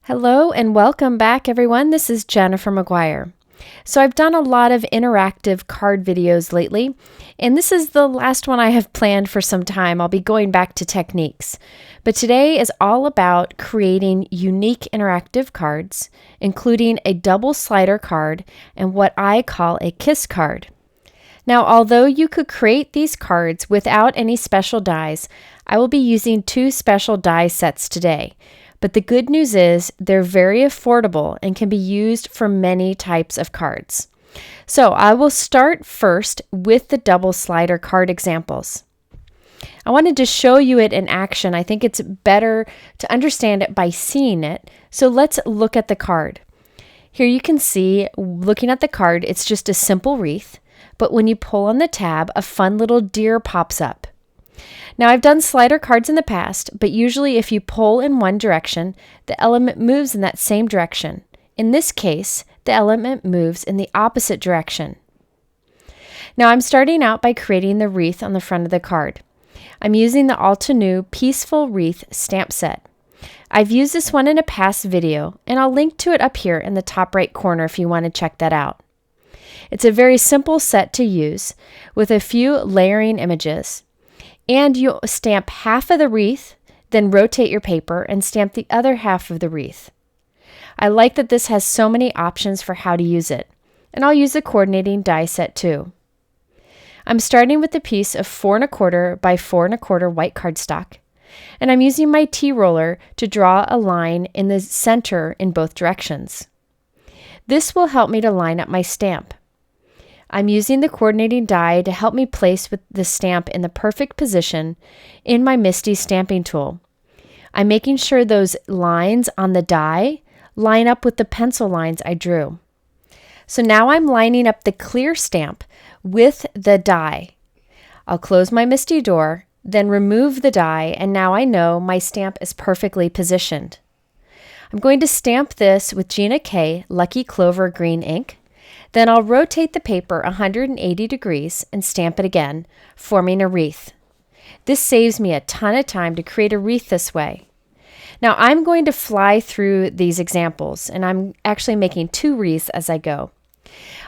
Hello and welcome back, everyone. This is Jennifer McGuire. So I've done a lot of interactive card videos lately, and this is the last one I have planned for some time. I'll be going back to techniques. But today is all about creating unique interactive cards, including a double slider card and what I call a kiss card. Now, although you could create these cards without any special dies, I will be using two special die sets today. But the good news is they're very affordable and can be used for many types of cards. So I will start first with the double slider card examples. I wanted to show you it in action. I think it's better to understand it by seeing it. So let's look at the card. Here you can see, looking at the card, it's just a simple wreath. But when you pull on the tab, a fun little deer pops up. Now, I've done slider cards in the past, but usually if you pull in one direction, the element moves in that same direction. In this case, the element moves in the opposite direction. Now, I'm starting out by creating the wreath on the front of the card. I'm using the Altenew Peaceful Wreath stamp set. I've used this one in a past video, and I'll link to it up here in the top right corner if you want to check that out. It's a very simple set to use with a few layering images. And you'll stamp half of the wreath, then rotate your paper and stamp the other half of the wreath. I like that this has so many options for how to use it, and I'll use a coordinating die set too. I'm starting with a piece of 4 1/4 by 4 1/4 white cardstock, and I'm using my T-roller to draw a line in the center in both directions. This will help me to line up my stamp. I'm using the coordinating die to help me place with the stamp in the perfect position in my MISTI stamping tool. I'm making sure those lines on the die line up with the pencil lines I drew. So now I'm lining up the clear stamp with the die. I'll close my MISTI door, then remove the die, and now I know my stamp is perfectly positioned. I'm going to stamp this with Gina K Lucky Clover green ink. Then I'll rotate the paper 180 degrees and stamp it again, forming a wreath. This saves me a ton of time to create a wreath this way. Now I'm going to fly through these examples, and I'm actually making 2 wreaths as I go.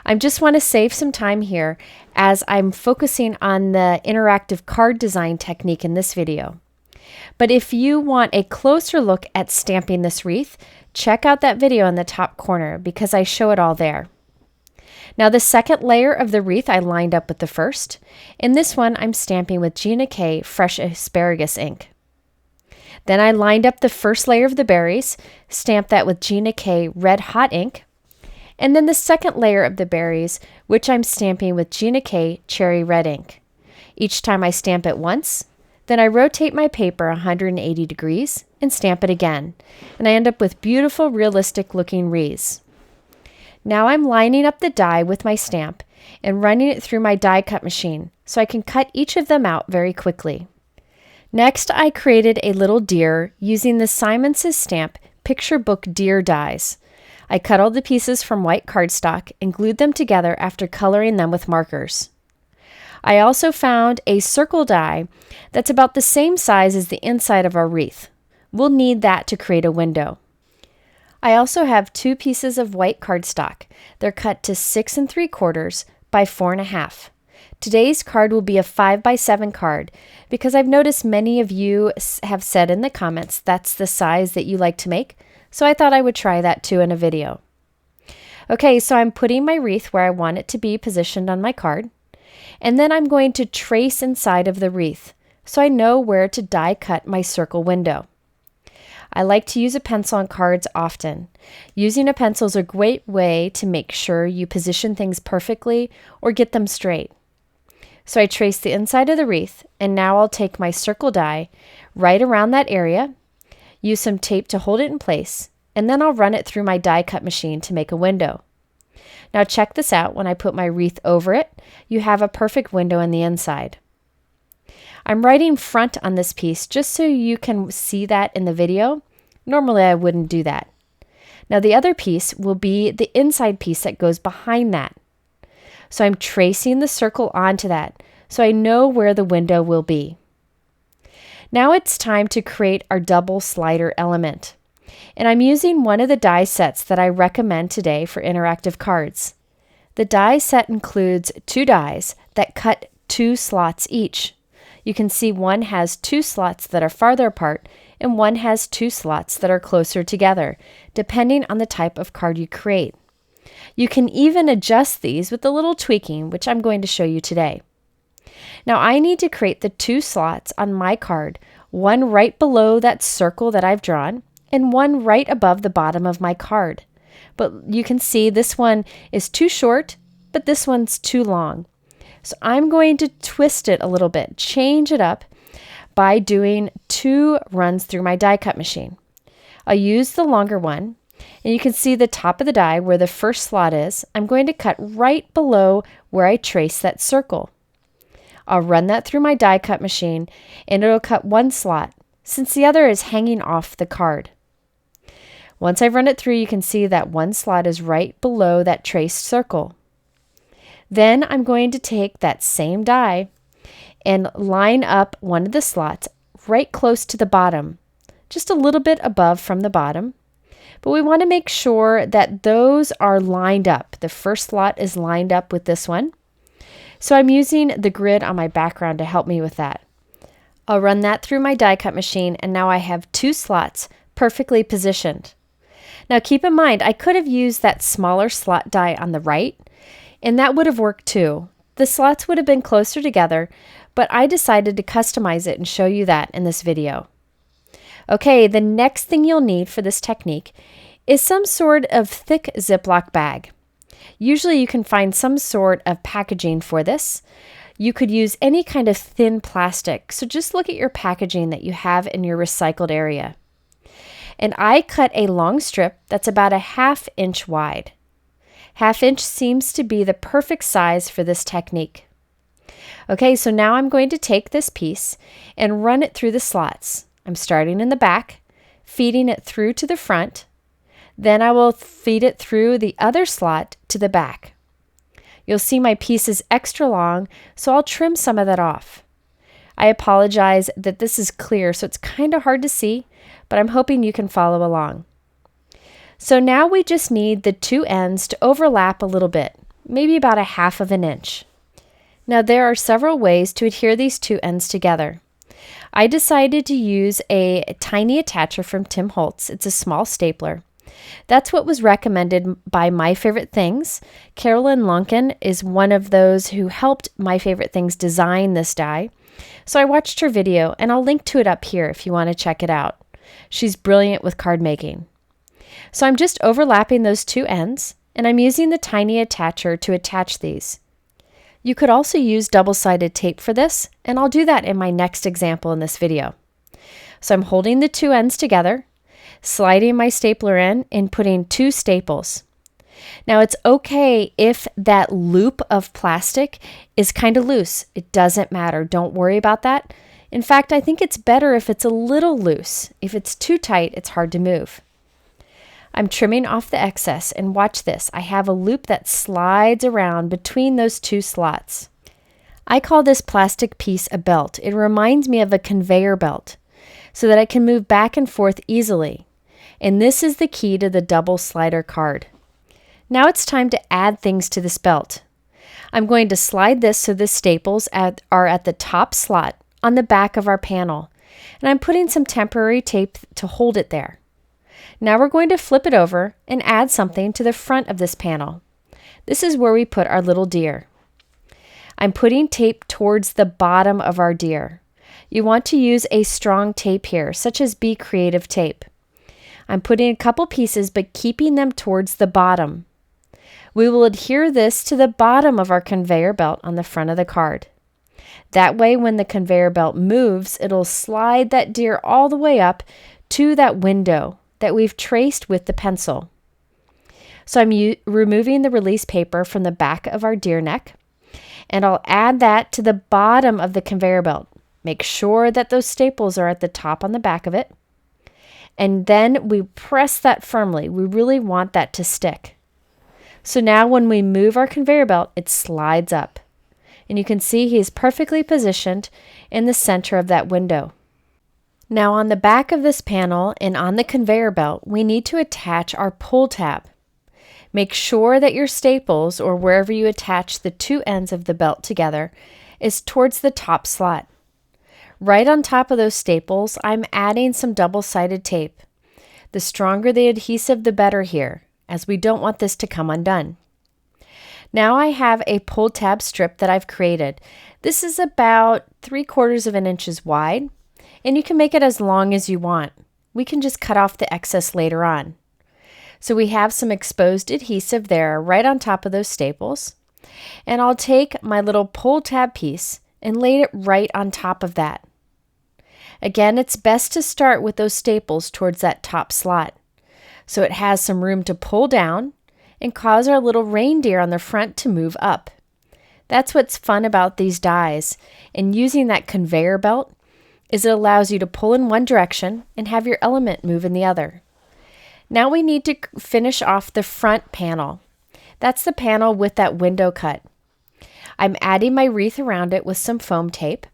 I just want to save some time here as I'm focusing on the interactive card design technique in this video. But if you want a closer look at stamping this wreath, check out that video in the top corner because I show it all there. Now the second layer of the wreath I lined up with the first. In this one, I'm stamping with Gina K Fresh Asparagus ink. Then I lined up the first layer of the berries, stamped that with Gina K Red Hot ink. And then the second layer of the berries, which I'm stamping with Gina K Cherry Red ink. Each time I stamp it once, then I rotate my paper 180 degrees and stamp it again. And I end up with beautiful, realistic looking wreaths. Now I'm lining up the die with my stamp and running it through my die cut machine so I can cut each of them out very quickly. Next, I created a little deer using the Simons' Stamp Picture Book Deer dies. I cut all the pieces from white cardstock and glued them together after coloring them with markers. I also found a circle die that's about the same size as the inside of our wreath. We'll need that to create a window. I also have 2 pieces of white cardstock. They're cut to 6 3/4 by 4 1/2. Today's card will be a 5 by 7 card because I've noticed many of you have said in the comments that's the size that you like to make, so I thought I would try that too in a video. Okay, so I'm putting my wreath where I want it to be positioned on my card, and then I'm going to trace inside of the wreath so I know where to die cut my circle window. I like to use a pencil on cards often. Using a pencil is a great way to make sure you position things perfectly or get them straight. So I trace the inside of the wreath, and now I'll take my circle die right around that area, use some tape to hold it in place, and then I'll run it through my die cut machine to make a window. Now check this out. When I put my wreath over it, you have a perfect window on the inside. I'm writing front on this piece just so you can see that in the video. Normally I wouldn't do that. Now the other piece will be the inside piece that goes behind that. So I'm tracing the circle onto that so I know where the window will be. Now it's time to create our double slider element. And I'm using one of the die sets that I recommend today for interactive cards. The die set includes 2 dies that cut 2 slots each. You can see one has 2 slots that are farther apart and one has 2 slots that are closer together, depending on the type of card you create. You can even adjust these with a little tweaking, which I'm going to show you today. Now I need to create the 2 slots on my card, one right below that circle that I've drawn and one right above the bottom of my card. But you can see this one is too short, but this one's too long. So I'm going to twist it a little bit, change it up by doing 2 runs through my die cut machine. I'll use the longer one, and you can see the top of the die where the first slot is. I'm going to cut right below where I trace that circle. I'll run that through my die cut machine, and it'll cut 1 slot since the other is hanging off the card. Once I've run it through, you can see that 1 slot is right below that traced circle. Then I'm going to take that same die and line up one of the slots right close to the bottom, just a little bit above from the bottom. But we want to make sure that those are lined up. The first slot is lined up with this one. So I'm using the grid on my background to help me with that. I'll run that through my die cut machine, and now I have 2 slots perfectly positioned. Now keep in mind, I could have used that smaller slot die on the right, and that would have worked too. The slots would have been closer together, but I decided to customize it and show you that in this video. Okay, the next thing you'll need for this technique is some sort of thick Ziploc bag. Usually you can find some sort of packaging for this. You could use any kind of thin plastic, so just look at your packaging that you have in your recycled area. And I cut a long strip that's about a 1/2 inch wide. 1/2 inch seems to be the perfect size for this technique. Okay, so now I'm going to take this piece and run it through the slots. I'm starting in the back, feeding it through to the front. Then I will feed it through the other slot to the back. You'll see my piece is extra long, so I'll trim some of that off. I apologize that this is clear, so it's kind of hard to see, but I'm hoping you can follow along. So now we just need the 2 ends to overlap a little bit, maybe about a 1/2 inch. Now there are several ways to adhere these 2 ends together. I decided to use a tiny attacher from Tim Holtz. It's a small stapler. That's what was recommended by My Favorite Things. Carolyn Lunkin is one of those who helped My Favorite Things design this die. So I watched her video, and I'll link to it up here if you want to check it out. She's brilliant with card making. So I'm just overlapping those 2 ends, and I'm using the tiny attacher to attach these. You could also use double-sided tape for this, and I'll do that in my next example in this video. So I'm holding the 2 ends together, sliding my stapler in, and putting 2 staples. Now it's okay if that loop of plastic is kind of loose. It doesn't matter. Don't worry about that. In fact, I think it's better if it's a little loose. If it's too tight, it's hard to move. I'm trimming off the excess, and watch this. I have a loop that slides around between those 2 slots. I call this plastic piece a belt. It reminds me of a conveyor belt so that I can move back and forth easily. And this is the key to the double slider card. Now it's time to add things to this belt. I'm going to slide this so the staples are at the top slot on the back of our panel, and I'm putting some temporary tape to hold it there. Now we're going to flip it over and add something to the front of this panel. This is where we put our little deer. I'm putting tape towards the bottom of our deer. You want to use a strong tape here, such as Be Creative tape. I'm putting a couple pieces, but keeping them towards the bottom. We will adhere this to the bottom of our conveyor belt on the front of the card. That way, when the conveyor belt moves, it'll slide that deer all the way up to that window that we've traced with the pencil. So I'm removing the release paper from the back of our deer neck, and I'll add that to the bottom of the conveyor belt. Make sure that those staples are at the top on the back of it, and then we press that firmly. We really want that to stick. So now when we move our conveyor belt, it slides up, and you can see he's perfectly positioned in the center of that window. Now on the back of this panel and on the conveyor belt, we need to attach our pull tab. Make sure that your staples, or wherever you attach the two ends of the belt together, is towards the top slot. Right on top of those staples, I'm adding some double-sided tape. The stronger the adhesive, the better here, as we don't want this to come undone. Now I have a pull tab strip that I've created. This is about 3/4 of an inch wide, and you can make it as long as you want. We can just cut off the excess later on. So we have some exposed adhesive there right on top of those staples. And I'll take my little pull tab piece and lay it right on top of that. Again, it's best to start with those staples towards that top slot, so it has some room to pull down and cause our little reindeer on the front to move up. That's what's fun about these dies, and using that conveyor belt is it allows you to pull in one direction and have your element move in the other. Now we need to finish off the front panel. That's the panel with that window cut. I'm adding my wreath around it with some foam tape.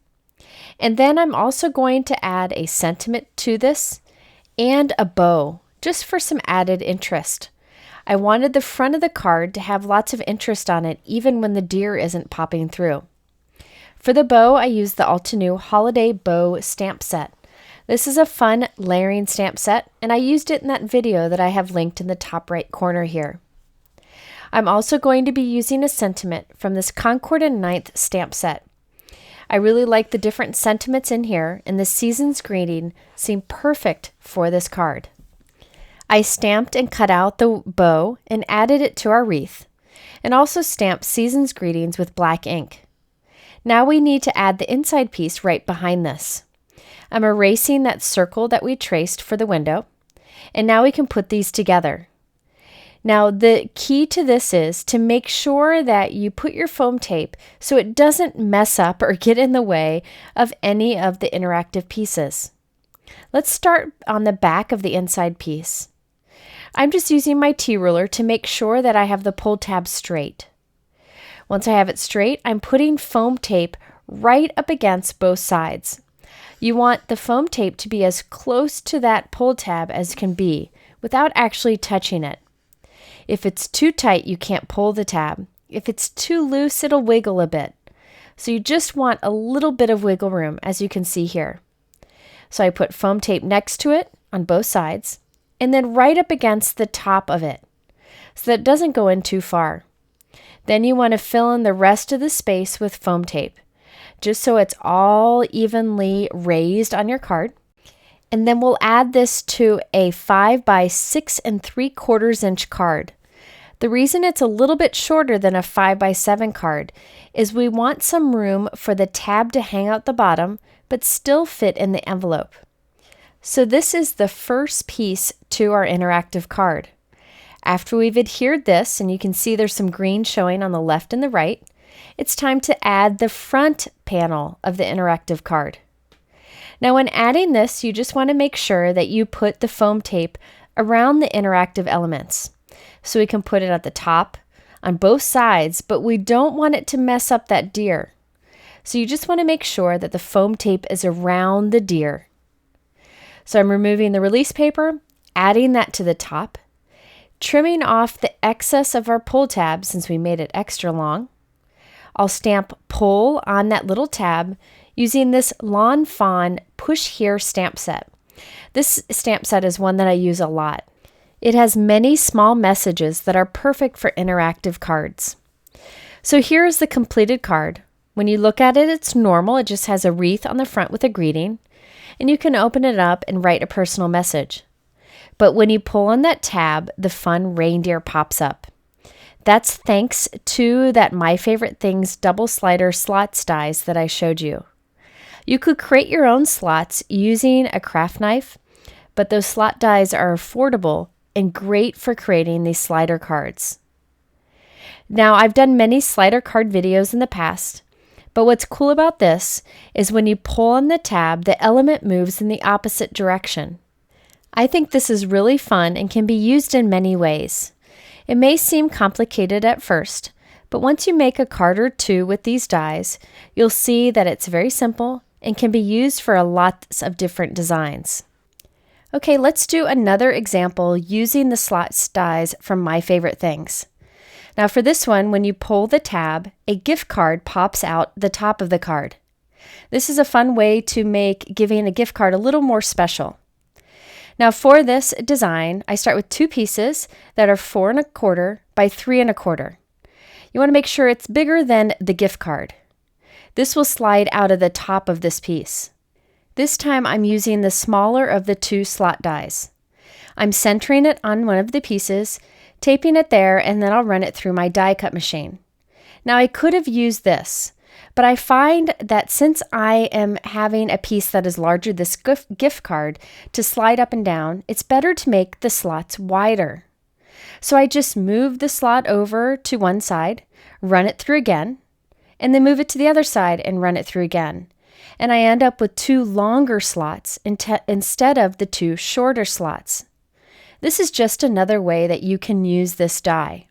And then I'm also going to add a sentiment to this and a bow, just for some added interest. I wanted the front of the card to have lots of interest on it, even when the deer isn't popping through. For the bow, I used the Altenew Holiday Bow Stamp Set. This is a fun layering stamp set, and I used it in that video that I have linked in the top right corner here. I'm also going to be using a sentiment from this Concord and 9th stamp set. I really like the different sentiments in here, and the season's greeting seemed perfect for this card. I stamped and cut out the bow and added it to our wreath, and also stamped season's greetings with black ink. Now we need to add the inside piece right behind this. I'm erasing that circle that we traced for the window, and now we can put these together. Now the key to this is to make sure that you put your foam tape so it doesn't mess up or get in the way of any of the interactive pieces. Let's start on the back of the inside piece. I'm just using my T-ruler to make sure that I have the pull tab straight. Once I have it straight, I'm putting foam tape right up against both sides. You want the foam tape to be as close to that pull tab as can be without actually touching it. If it's too tight, you can't pull the tab. If it's too loose, it'll wiggle a bit. So you just want a little bit of wiggle room, as you can see here. So I put foam tape next to it on both sides, and then right up against the top of it, so that it doesn't go in too far. Then you want to fill in the rest of the space with foam tape, just so it's all evenly raised on your card. And then we'll add this to a 5 by 6 3/4 inch card. The reason it's a little bit shorter than a 5 by 7 card is we want some room for the tab to hang out the bottom, but still fit in the envelope. So this is the first piece to our interactive card. After we've adhered this, and you can see there's some green showing on the left and the right, it's time to add the front panel of the interactive card. Now when adding this, you just want to make sure that you put the foam tape around the interactive elements. So we can put it at the top, on both sides, but we don't want it to mess up that deer. So you just want to make sure that the foam tape is around the deer. So I'm removing the release paper, adding that to the top, trimming off the excess of our pull tab since we made it extra long. I'll stamp pull on that little tab using this Lawn Fawn Push Here stamp set. This stamp set is one that I use a lot. It has many small messages that are perfect for interactive cards. So here is the completed card. When you look at it, it's normal. It just has a wreath on the front with a greeting, and you can open it up and write a personal message. But when you pull on that tab, the fun reindeer pops up. That's thanks to that My Favorite Things double slider slots dies that I showed you. You could create your own slots using a craft knife, but those slot dies are affordable and great for creating these slider cards. Now, I've done many slider card videos in the past, but what's cool about this is when you pull on the tab, the element moves in the opposite direction. I think this is really fun and can be used in many ways. It may seem complicated at first, but once you make a card or two with these dies, you'll see that it's very simple and can be used for lots of different designs. Okay, let's do another example using the slots dies from My Favorite Things. Now for this one, when you pull the tab, a gift card pops out the top of the card. This is a fun way to make giving a gift card a little more special. Now for this design, I start with 2 pieces that are 4 1/4 by 3 1/4. You want to make sure it's bigger than the gift card. This will slide out of the top of this piece. This time I'm using the smaller of the 2 slot dies. I'm centering it on one of the pieces, taping it there, and then I'll run it through my die cut machine. Now I could have used this, but I find that since I am having a piece that is larger, this gift card, to slide up and down, it's better to make the slots wider. So I just move the slot over to one side, run it through again, and then move it to the other side and run it through again. And I end up with 2 longer slots instead of the 2 shorter slots. This is just another way that you can use this die.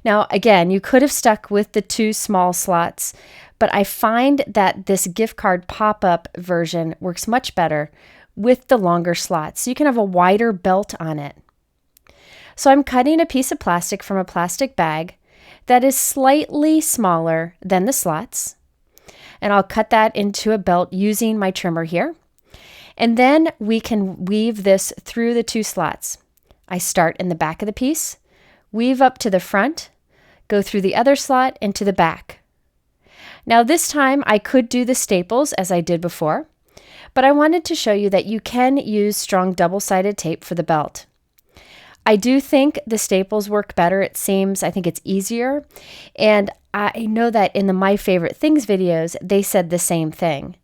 Now, again, you could have stuck with the 2 small slots, but I find that this gift card pop-up version works much better with the longer slots, so you can have a wider belt on it. So I'm cutting a piece of plastic from a plastic bag that is slightly smaller than the slots, and I'll cut that into a belt using my trimmer here. And then we can weave this through the 2 slots. I start in the back of the piece, weave up to the front, go through the other slot and to the back. Now this time I could do the staples as I did before, but I wanted to show you that you can use strong double-sided tape for the belt. I do think the staples work better. It seems, I think it's easier. And I know that in the My Favorite Things videos, they said the same thing.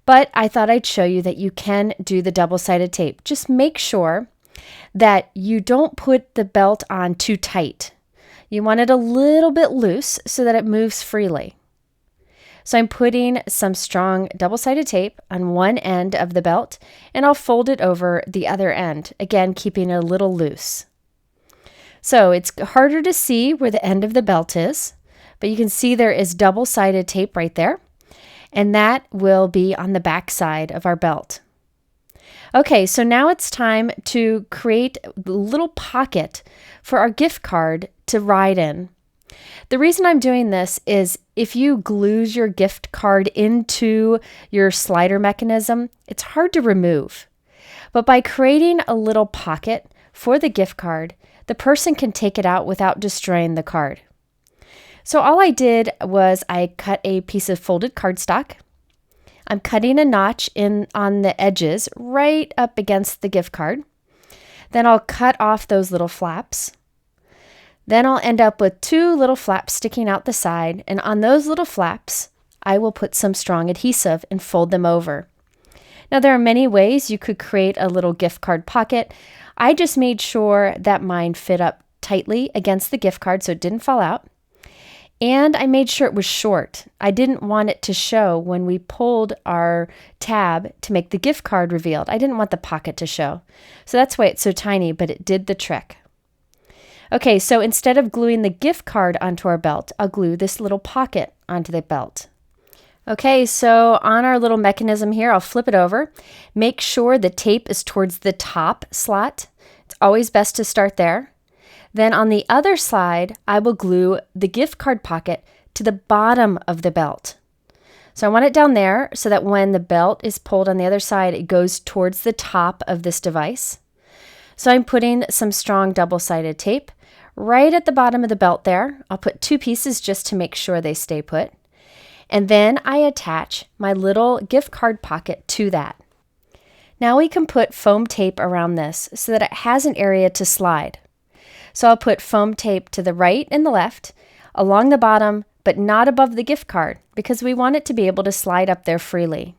But I thought I'd show you that you can do the double-sided tape. Just make sure that you don't put the belt on too tight. You want it a little bit loose so that it moves freely. So I'm putting some strong double-sided tape on one end of the belt, and I'll fold it over the other end, again keeping it a little loose. So it's harder to see where the end of the belt is, but you can see there is double-sided tape right there, and that will be on the back side of our belt. Okay, so now it's time to create a little pocket for our gift card to ride in. The reason I'm doing this is if you glue your gift card into your slider mechanism, it's hard to remove. But by creating a little pocket for the gift card, the person can take it out without destroying the card. So all I did was I cut a piece of folded cardstock. I'm cutting a notch in on the edges right up against the gift card. Then I'll cut off those little flaps. Then I'll end up with 2 little flaps sticking out the side, and on those little flaps, I will put some strong adhesive and fold them over. Now there are many ways you could create a little gift card pocket. I just made sure that mine fit up tightly against the gift card so it didn't fall out. And I made sure it was short. I didn't want it to show when we pulled our tab to make the gift card revealed. I didn't want the pocket to show. So that's why it's so tiny, but it did the trick. Okay, so instead of gluing the gift card onto our belt, I'll glue this little pocket onto the belt. Okay, so on our little mechanism here, I'll flip it over. Make sure the tape is towards the top slot. It's always best to start there. Then on the other side, I will glue the gift card pocket to the bottom of the belt. So I want it down there so that when the belt is pulled on the other side, it goes towards the top of this device. So I'm putting some strong double-sided tape right at the bottom of the belt there. I'll put 2 pieces just to make sure they stay put. And then I attach my little gift card pocket to that. Now we can put foam tape around this so that it has an area to slide. So I'll put foam tape to the right and the left, along the bottom, but not above the gift card because we want it to be able to slide up there freely.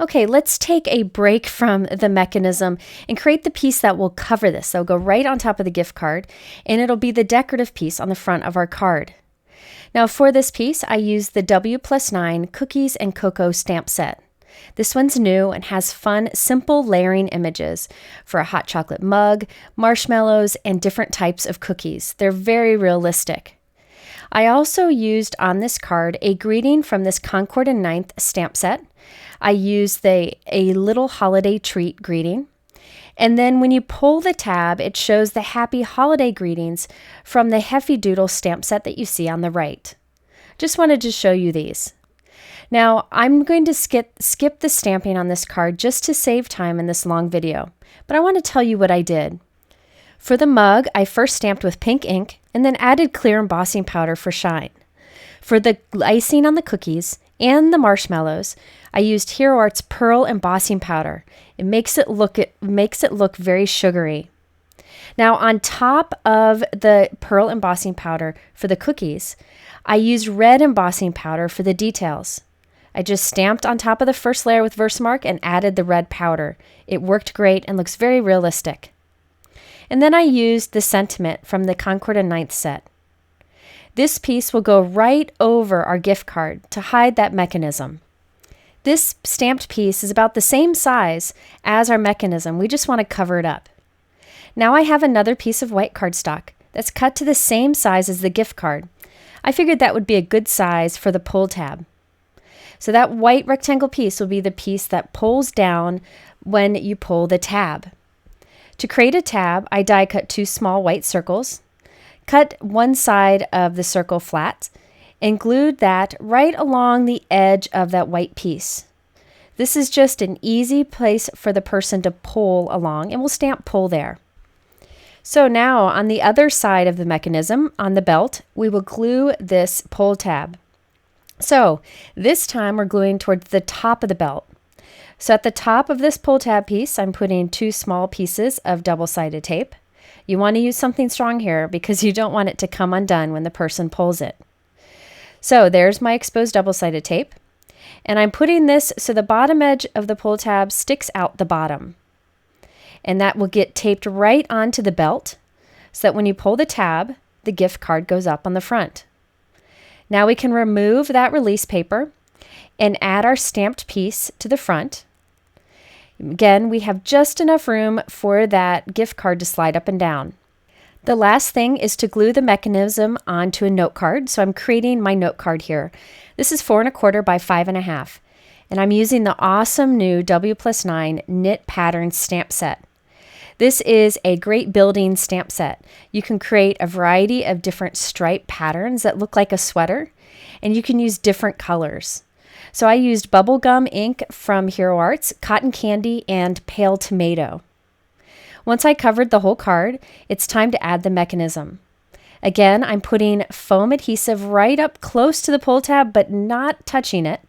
Okay, let's take a break from the mechanism and create the piece that will cover this. So it'll go right on top of the gift card, and it'll be the decorative piece on the front of our card. Now for this piece, I used the WPlus9 Cookies and Cocoa stamp set. This one's new and has fun, simple layering images for a hot chocolate mug, marshmallows, and different types of cookies. They're very realistic. I also used on this card a greeting from this Concord and 9th stamp set. I used a little holiday treat greeting. And then when you pull the tab, it shows the happy holiday greetings from the Heffy Doodle stamp set that you see on the right. Just wanted to show you these. Now, I'm going to skip the stamping on this card just to save time in this long video, but I want to tell you what I did. For the mug, I first stamped with pink ink and then added clear embossing powder for shine. For the icing on the cookies and the marshmallows, I used Hero Art's Pearl embossing powder. It makes it look very sugary. Now, on top of the Pearl embossing powder for the cookies, I used red embossing powder for the details. I just stamped on top of the first layer with Versamark and added the red powder. It worked great and looks very realistic. And then I used the Sentient from the Concord and 9th set. This piece will go right over our gift card to hide that mechanism. This stamped piece is about the same size as our mechanism. We just want to cover it up. Now I have another piece of white cardstock that's cut to the same size as the gift card. I figured that would be a good size for the pull tab. So that white rectangle piece will be the piece that pulls down when you pull the tab. To create a tab, I die cut 2 small white circles, cut one side of the circle flat, and glued that right along the edge of that white piece. This is just an easy place for the person to pull along, and we'll stamp pull there. So now on the other side of the mechanism, on the belt, we will glue this pull tab. So this time we're gluing towards the top of the belt. So at the top of this pull tab piece, I'm putting 2 small pieces of double-sided tape. You want to use something strong here because you don't want it to come undone when the person pulls it. So there's my exposed double-sided tape. And I'm putting this so the bottom edge of the pull tab sticks out the bottom. And that will get taped right onto the belt so that when you pull the tab, the gift card goes up on the front. Now we can remove that release paper and add our stamped piece to the front. Again, we have just enough room for that gift card to slide up and down. The last thing is to glue the mechanism onto a note card. So I'm creating my note card here. This is 4 1/4 by 5 1/2. And I'm using the awesome new WPlus9 knit pattern stamp set. This is a great building stamp set. You can create a variety of different stripe patterns that look like a sweater, and you can use different colors. So I used bubblegum ink from Hero Arts, cotton candy, and pale tomato. Once I covered the whole card, it's time to add the mechanism. Again, I'm putting foam adhesive right up close to the pull tab, but not touching it,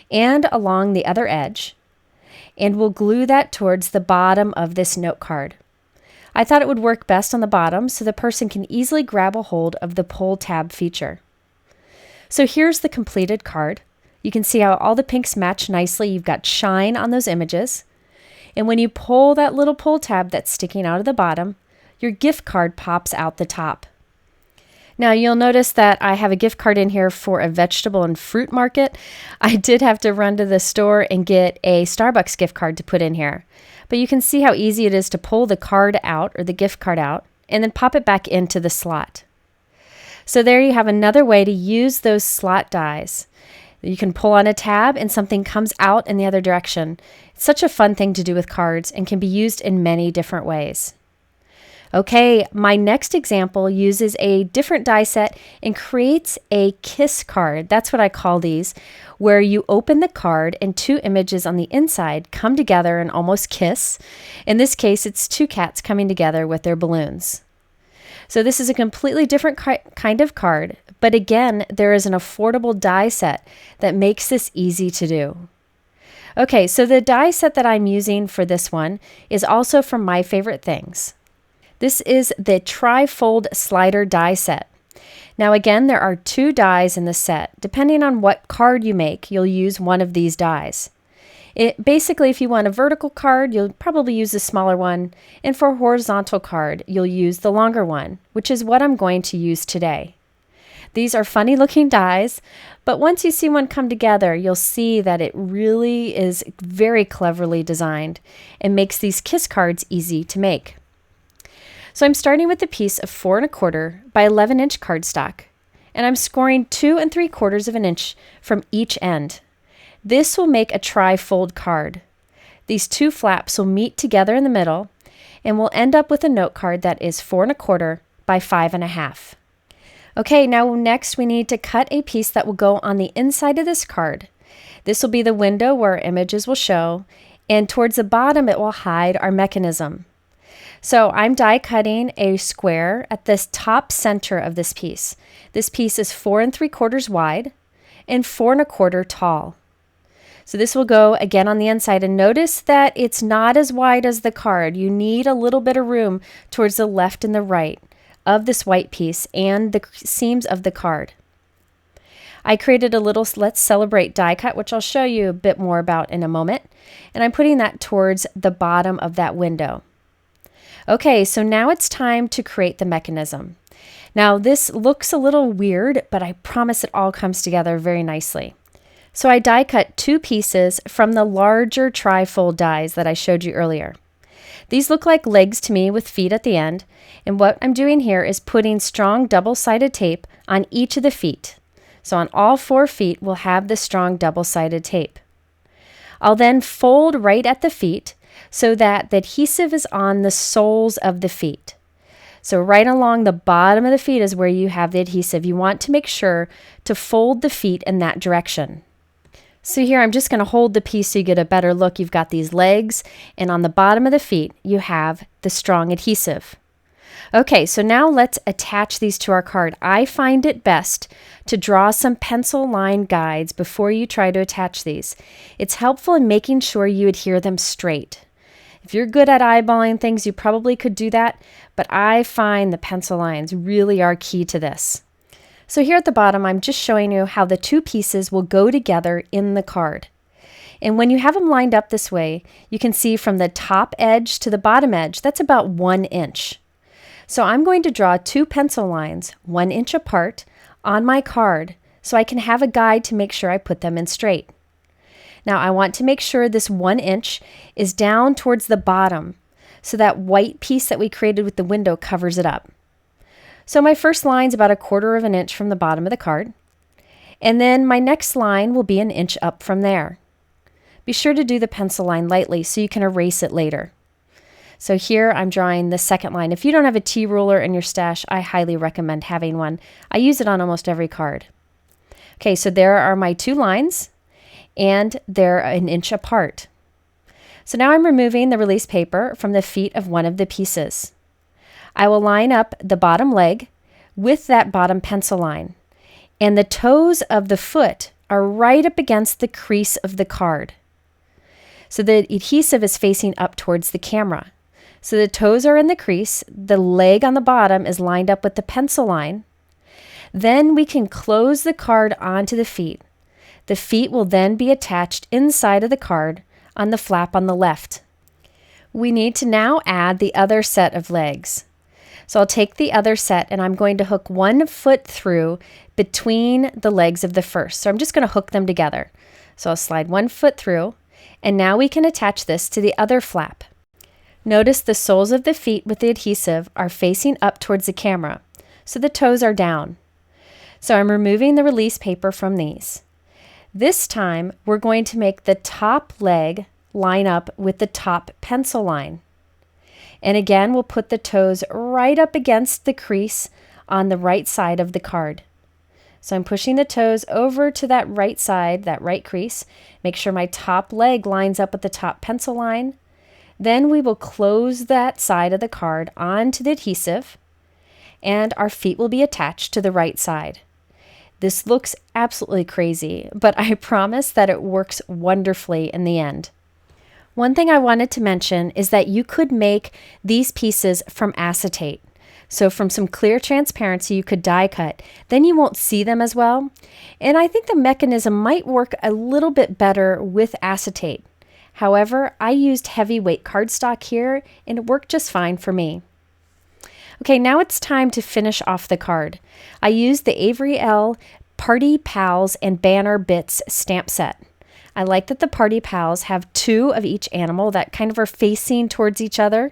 and along the other edge. And we'll glue that towards the bottom of this note card. I thought it would work best on the bottom so the person can easily grab a hold of the pull tab feature. So here's the completed card. You can see how all the pinks match nicely. You've got shine on those images. And when you pull that little pull tab that's sticking out of the bottom, your gift card pops out the top. Now you'll notice that I have a gift card in here for a vegetable and fruit market. I did have to run to the store and get a Starbucks gift card to put in here. But you can see how easy it is to pull the card out or the gift card out and then pop it back into the slot. So there you have another way to use those slot dies. You can pull on a tab and something comes out in the other direction. It's such a fun thing to do with cards and can be used in many different ways. Okay, my next example uses a different die set and creates a kiss card. That's what I call these, where you open the card and 2 images on the inside come together and almost kiss. In this case, it's 2 cats coming together with their balloons. So this is a completely different kind of card, but again, there is an affordable die set that makes this easy to do. Okay, so the die set that I'm using for this one is also from My Favorite Things. This is the Trifold slider die set. Now again, there are 2 dies in the set. Depending on what card you make, you'll use one of these dies. Basically, if you want a vertical card, you'll probably use the smaller one, and for a horizontal card, you'll use the longer one, which is what I'm going to use today. These are funny looking dies, but once you see one come together, you'll see that it really is very cleverly designed and makes these kiss cards easy to make. So I'm starting with a piece of 4 1/4 by 11 inch cardstock, and I'm scoring 2 3/4 of an inch from each end. This will make a trifold card. These two flaps will meet together in the middle, and we'll end up with a note card that is 4 1/4 by 5 1/2. Okay, now next we need to cut a piece that will go on the inside of this card. This will be the window where our images will show, and towards the bottom it will hide our mechanism. So I'm die cutting a square at this top center of this piece. This piece is 4 3/4 wide and 4 1/4 tall. So this will go again on the inside, and notice that it's not as wide as the card. You need a little bit of room towards the left and the right of this white piece and the seams of the card. I created a little Let's Celebrate die cut, which I'll show you a bit more about in a moment, and I'm putting that towards the bottom of that window. Okay, so now it's time to create the mechanism. Now this looks a little weird, but I promise it all comes together very nicely. So I die cut 2 pieces from the larger trifold dies that I showed you earlier. These look like legs to me with feet at the end, and what I'm doing here is putting strong double-sided tape on each of the feet. So on all 4 feet, we'll have the strong double-sided tape. I'll then fold right at the feet so that the adhesive is on the soles of the feet. So right along the bottom of the feet is where you have the adhesive. You want to make sure to fold the feet in that direction. So here I'm just going to hold the piece so you get a better look. You've got these legs, and on the bottom of the feet you have the strong adhesive. Okay, so now let's attach these to our card. I find it best to draw some pencil line guides before you try to attach these. It's helpful in making sure you adhere them straight. If you're good at eyeballing things, you probably could do that, but I find the pencil lines really are key to this. So here at the bottom, I'm just showing you how the 2 pieces will go together in the card. And when you have them lined up this way, you can see from the top edge to the bottom edge, that's about 1 inch. So I'm going to draw 2 pencil lines 1 inch apart on my card so I can have a guide to make sure I put them in straight. Now I want to make sure this 1 inch is down towards the bottom so that white piece that we created with the window covers it up. So my first line is about 1/4 of an inch from the bottom of the card, and then my next line will be 1 inch up from there. Be sure to do the pencil line lightly so you can erase it later. So here I'm drawing the second line. If you don't have a T-ruler in your stash, I highly recommend having one. I use it on almost every card. Okay, so there are my 2 lines, and they're 1 inch apart. So now I'm removing the release paper from the feet of one of the pieces. I will line up the bottom leg with that bottom pencil line, and the toes of the foot are right up against the crease of the card. So the adhesive is facing up towards the camera. So the toes are in the crease, the leg on the bottom is lined up with the pencil line. Then we can close the card onto the feet. The feet will then be attached inside of the card on the flap on the left. We need to now add the other set of legs. So I'll take the other set and I'm going to hook 1 foot through between the legs of the first. So I'm just going to hook them together. So I'll slide 1 foot through, and now we can attach this to the other flap. Notice the soles of the feet with the adhesive are facing up towards the camera, so the toes are down. So I'm removing the release paper from these. This time we're going to make the top leg line up with the top pencil line. And again, we'll put the toes right up against the crease on the right side of the card. So I'm pushing the toes over to that right side, that right crease. Make sure my top leg lines up with the top pencil line. Then we will close that side of the card onto the adhesive, and our feet will be attached to the right side. This looks absolutely crazy, but I promise that it works wonderfully in the end. One thing I wanted to mention is that you could make these pieces from acetate. So from some clear transparency, you could die cut. Then you won't see them as well. And I think the mechanism might work a little bit better with acetate. However, I used heavyweight cardstock here, and it worked just fine for me. Okay, now it's time to finish off the card. I used the Avery Elle Party Pals and Banner Bits stamp set. I like that the Party Pals have 2 of each animal that kind of are facing towards each other.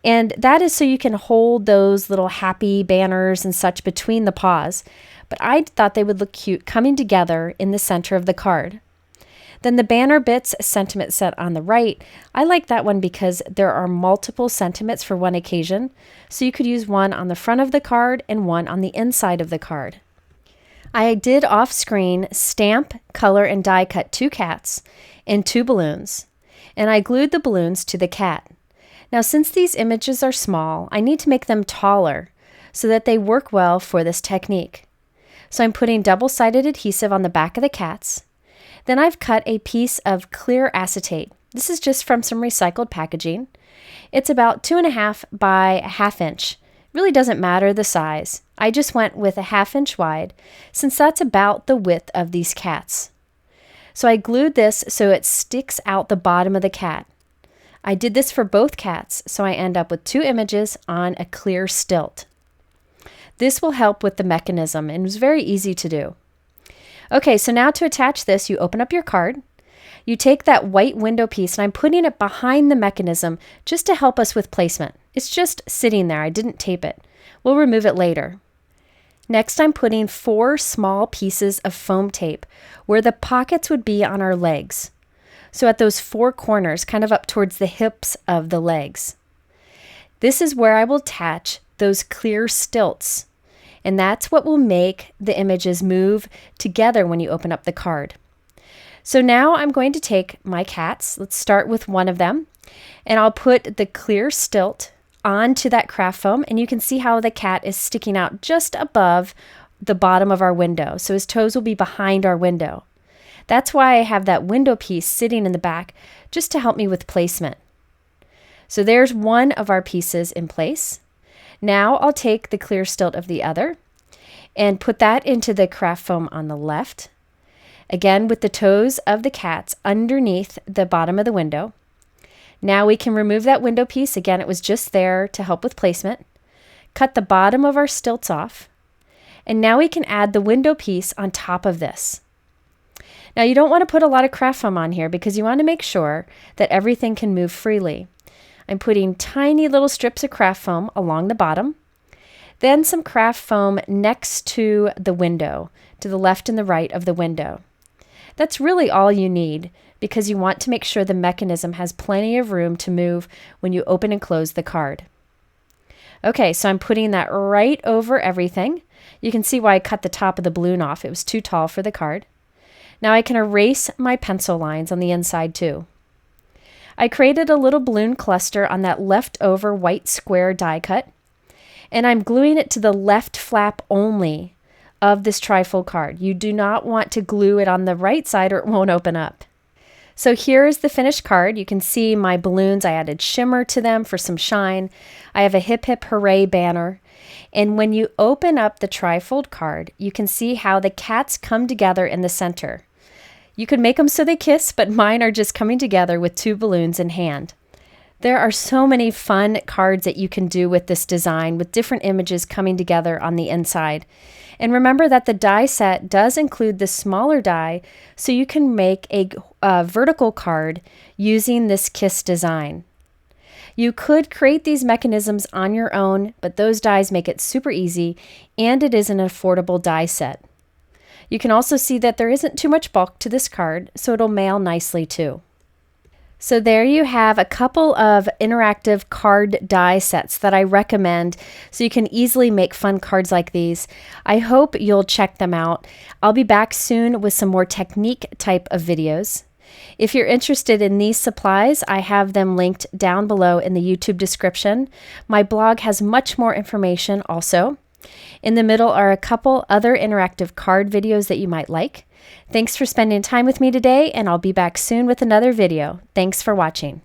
And that is so you can hold those little happy banners and such between the paws. But I thought they would look cute coming together in the center of the card. Then the banner bits sentiment set on the right, I like that one because there are multiple sentiments for one occasion, so you could use one on the front of the card and one on the inside of the card. I did off-screen stamp, color, and die cut 2 cats and 2 balloons, and I glued the balloons to the cat. Now since these images are small, I need to make them taller so that they work well for this technique. So I'm putting double-sided adhesive on the back of the cats. Then I've cut a piece of clear acetate. This is just from some recycled packaging. It's about 2.5 by 1/2 inch. Really doesn't matter the size. I just went with a 1/2 inch wide since that's about the width of these cats. So I glued this so it sticks out the bottom of the cat. I did this for both cats, so I end up with 2 images on a clear stilt. This will help with the mechanism and it was very easy to do. Okay, so now to attach this, you open up your card. You take that white window piece and I'm putting it behind the mechanism just to help us with placement. It's just sitting there. I didn't tape it. We'll remove it later. Next, I'm putting 4 small pieces of foam tape where the pockets would be on our legs. So at those 4 corners, kind of up towards the hips of the legs. This is where I will attach those clear stilts. And that's what will make the images move together when you open up the card. So now I'm going to take my cats. Let's start with one of them. And I'll put the clear stilt onto that craft foam. And you can see how the cat is sticking out just above the bottom of our window. So his toes will be behind our window. That's why I have that window piece sitting in the back just to help me with placement. So there's one of our pieces in place. Now I'll take the clear stilt of the other and put that into the craft foam on the left. Again with the toes of the cats underneath the bottom of the window. Now we can remove that window piece. Again, it was just there to help with placement. Cut the bottom of our stilts off. And now we can add the window piece on top of this. Now you don't want to put a lot of craft foam on here because you want to make sure that everything can move freely. I'm putting tiny little strips of craft foam along the bottom, then some craft foam next to the window, to the left and the right of the window. That's really all you need because you want to make sure the mechanism has plenty of room to move when you open and close the card. Okay, so I'm putting that right over everything. You can see why I cut the top of the balloon off. It was too tall for the card. Now I can erase my pencil lines on the inside too. I created a little balloon cluster on that leftover white square die cut, and I'm gluing it to the left flap only of this trifold card. You do not want to glue it on the right side or it won't open up. So here is the finished card. You can see my balloons. I added shimmer to them for some shine. I have a hip hip hooray banner. And when you open up the trifold card, you can see how the cats come together in the center. You could make them so they kiss, but mine are just coming together with 2 balloons in hand. There are so many fun cards that you can do with this design with different images coming together on the inside. And remember that the die set does include the smaller die, so you can make a vertical card using this kiss design. You could create these mechanisms on your own, but those dies make it super easy, and it is an affordable die set. You can also see that there isn't too much bulk to this card, so it'll mail nicely too. So there you have a couple of interactive card die sets that I recommend so you can easily make fun cards like these. I hope you'll check them out. I'll be back soon with some more technique type of videos. If you're interested in these supplies, I have them linked down below in the YouTube description. My blog has much more information also. In the middle are a couple other interactive card videos that you might like. Thanks for spending time with me today, and I'll be back soon with another video. Thanks for watching.